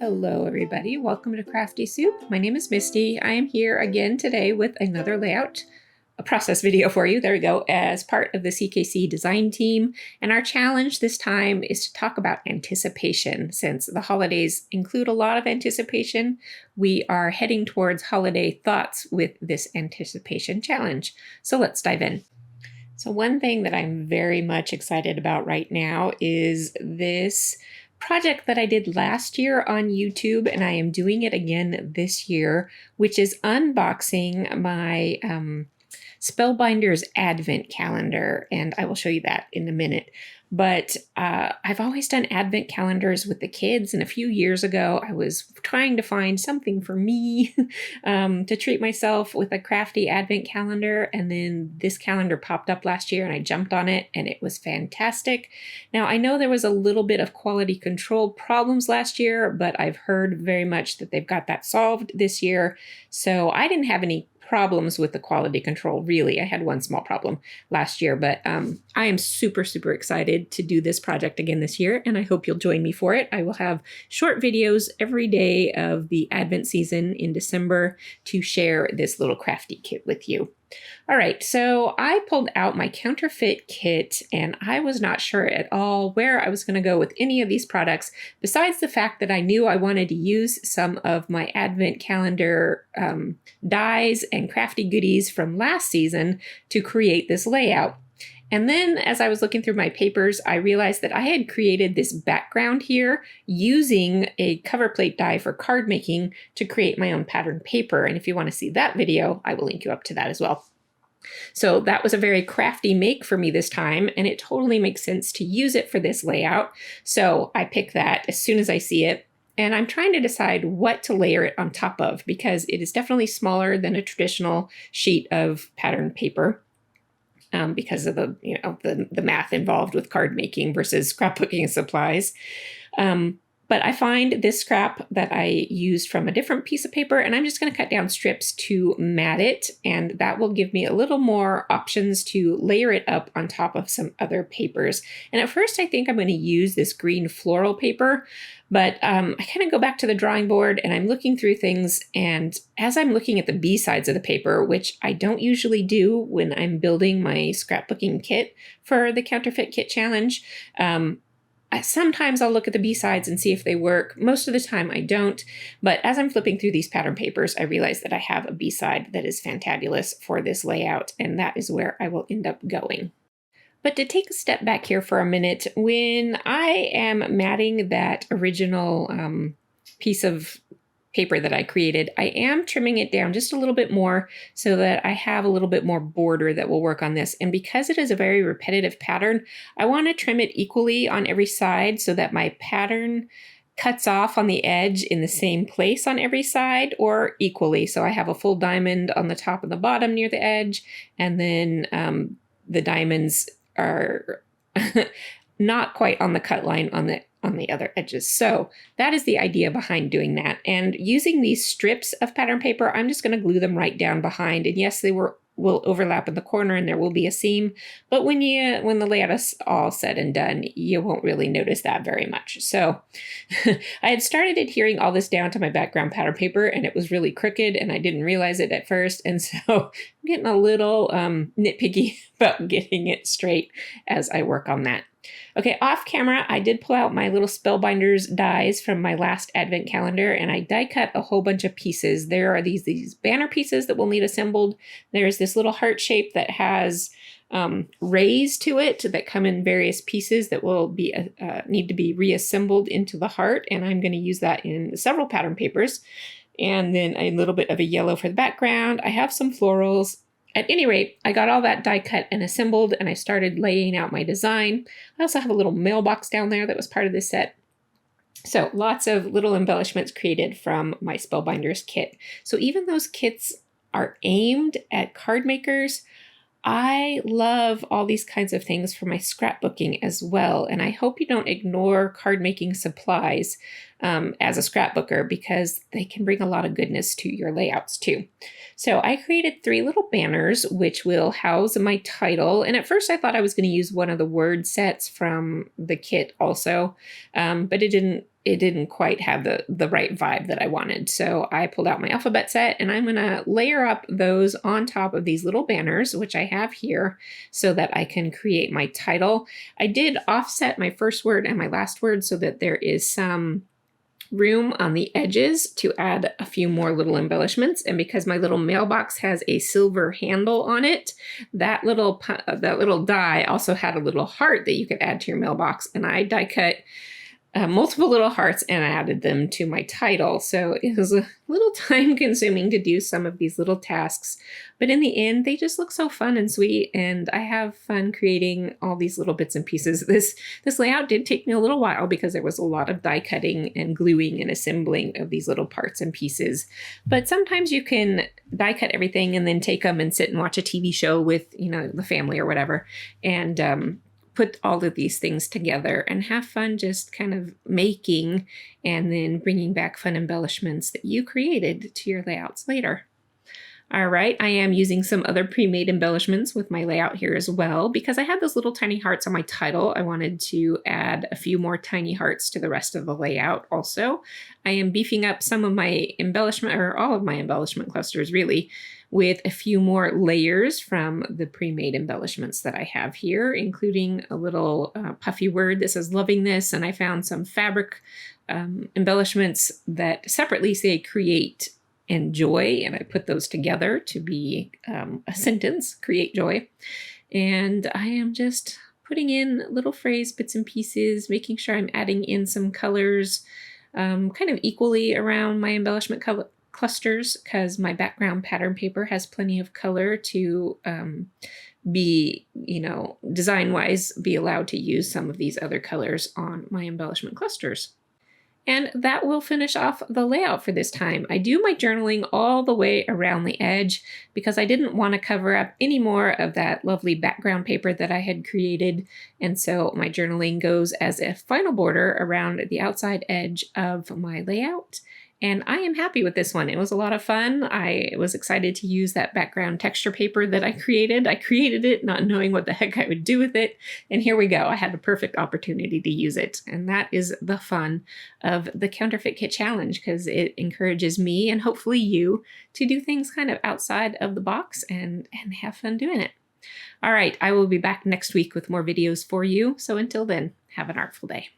Hello everybody, welcome to Crafty Soup. My name is Misty. I am here again today with another layout, a process video for you, there we go, as part of the CKC design team. And our challenge this time is to talk about anticipation. Since the holidays include a lot of anticipation, we are heading towards holiday thoughts with this anticipation challenge. So let's dive in. So one thing that I'm very much excited about right now is this project that I did last year on YouTube, and I am doing it again this year, which is unboxing my Spellbinders Advent Calendar, and I will show you that in a minute. But I've always done Advent calendars with the kids, and a few years ago I was trying to find something for me to treat myself with a crafty Advent calendar, and then this calendar popped up last year and I jumped on it and it was fantastic. Now I know there was a little bit of quality control problems last year, but I've heard very much that they've got that solved this year, so I didn't have any problems with the quality control, really. I had one small problem last year, but I am super excited to do this project again this year, and I hope you'll join me for it. I will have short videos every day of the Advent season in December to share this little crafty kit with you. All right, so I pulled out my counterfeit kit and I was not sure at all where I was going to go with any of these products, besides the fact that I knew I wanted to use some of my Advent calendar dies and crafty goodies from last season to create this layout. And then as I was looking through my papers, I realized that I had created this background here using a cover plate die for card making to create my own pattern paper. And if you want to see that video, I will link you up to that as well. So that was a very crafty make for me this time, and it totally makes sense to use it for this layout. So I pick that as soon as I see it. And I'm trying to decide what to layer it on top of, because it is definitely smaller than a traditional sheet of pattern paper. Because of the math involved with card making versus scrapbooking supplies. But I find this scrap that I used from a different piece of paper, and I'm just going to cut down strips to mat it, and that will give me a little more options to layer it up on top of some other papers. And at first I think I'm going to use this green floral paper, but I kind of go back to the drawing board and I'm looking through things, and as I'm looking at the B sides of the paper, which I don't usually do when I'm building my scrapbooking kit for the Counterfeit Kit Challenge, sometimes I'll look at the B-sides and see if they work. Most of the time I don't, but as I'm flipping through these pattern papers, I realize that I have a B-side that is fantabulous for this layout, and that is where I will end up going. But to take a step back here for a minute, when I am matting that original piece of paper that I created, I am trimming it down just a little bit more so that I have a little bit more border that will work on this. And because it is a very repetitive pattern, I want to trim it equally on every side so that my pattern cuts off on the edge in the same place on every side, or equally. So I have a full diamond on the top and the bottom near the edge, and then the diamonds are not quite on the cut line on the other edges. So that is the idea behind doing that. And using these strips of pattern paper, I'm just going to glue them right down behind. And yes, they will overlap in the corner and there will be a seam, but when the layout is all said and done, you won't really notice that very much. So I had started adhering all this down to my background pattern paper, and it was really crooked and I didn't realize it at first. And so I'm getting a little nitpicky about getting it straight as I work on that. Okay, off camera, I did pull out my little Spellbinders dies from my last Advent calendar, and I die cut a whole bunch of pieces. There are these banner pieces that will need assembled. There's this little heart shape that has rays to it that come in various pieces that will be need to be reassembled into the heart, and I'm going to use that in several pattern papers. And then a little bit of a yellow for the background. I have some florals. At any rate, I got all that die cut and assembled, and I started laying out my design. I also have a little mailbox down there that was part of this set. So lots of little embellishments created from my Spellbinders kit. So even those kits are aimed at card makers, I love all these kinds of things for my scrapbooking as well. And I hope you don't ignore card making supplies as a scrapbooker, because they can bring a lot of goodness to your layouts too. So I created 3 little banners which will house my title. And at first I thought I was going to use one of the word sets from the kit also, but it didn't it didn't quite have the right vibe that I wanted. So I pulled out my alphabet set, and I'm gonna layer up those on top of these little banners, which I have here, so that I can create my title. I did offset my first word and my last word so that there is some room on the edges to add a few more little embellishments. And because my little mailbox has a silver handle on it, that little die also had a little heart that you could add to your mailbox. And I die cut multiple little hearts and added them to my title. So it was a little time consuming to do some of these little tasks, but in the end, they just look so fun and sweet. And I have fun creating all these little bits and pieces. This layout did take me a little while because there was a lot of die cutting and gluing and assembling of these little parts and pieces. But sometimes you can die cut everything and then take them and sit and watch a TV show with, the family or whatever. And, put all of these things together and have fun just kind of making and then bringing back fun embellishments that you created to your layouts later. All right, I am using some other pre-made embellishments with my layout here as well. Because I had those little tiny hearts on my title, I wanted to add a few more tiny hearts to the rest of the layout also. I am beefing up some of my embellishment, or all of my embellishment clusters really, with a few more layers from the pre-made embellishments that I have here, including a little puffy word that says loving this, and I found some fabric embellishments that separately say create and joy, and I put those together to be a sentence, create joy. And I am just putting in little phrase bits and pieces, making sure I'm adding in some colors kind of equally around my embellishment clusters, because my background pattern paper has plenty of color to be, design-wise, be allowed to use some of these other colors on my embellishment clusters. And that will finish off the layout for this time. I do my journaling all the way around the edge because I didn't want to cover up any more of that lovely background paper that I had created. And so my journaling goes as a final border around the outside edge of my layout. And I am happy with this one. It was a lot of fun. I was excited to use that background texture paper that I created. I created it not knowing what the heck I would do with it. And here we go. I had the perfect opportunity to use it. And that is the fun of the Counterfeit Kit Challenge, because it encourages me and hopefully you to do things kind of outside of the box and have fun doing it. All right, I will be back next week with more videos for you. So until then, have an artful day.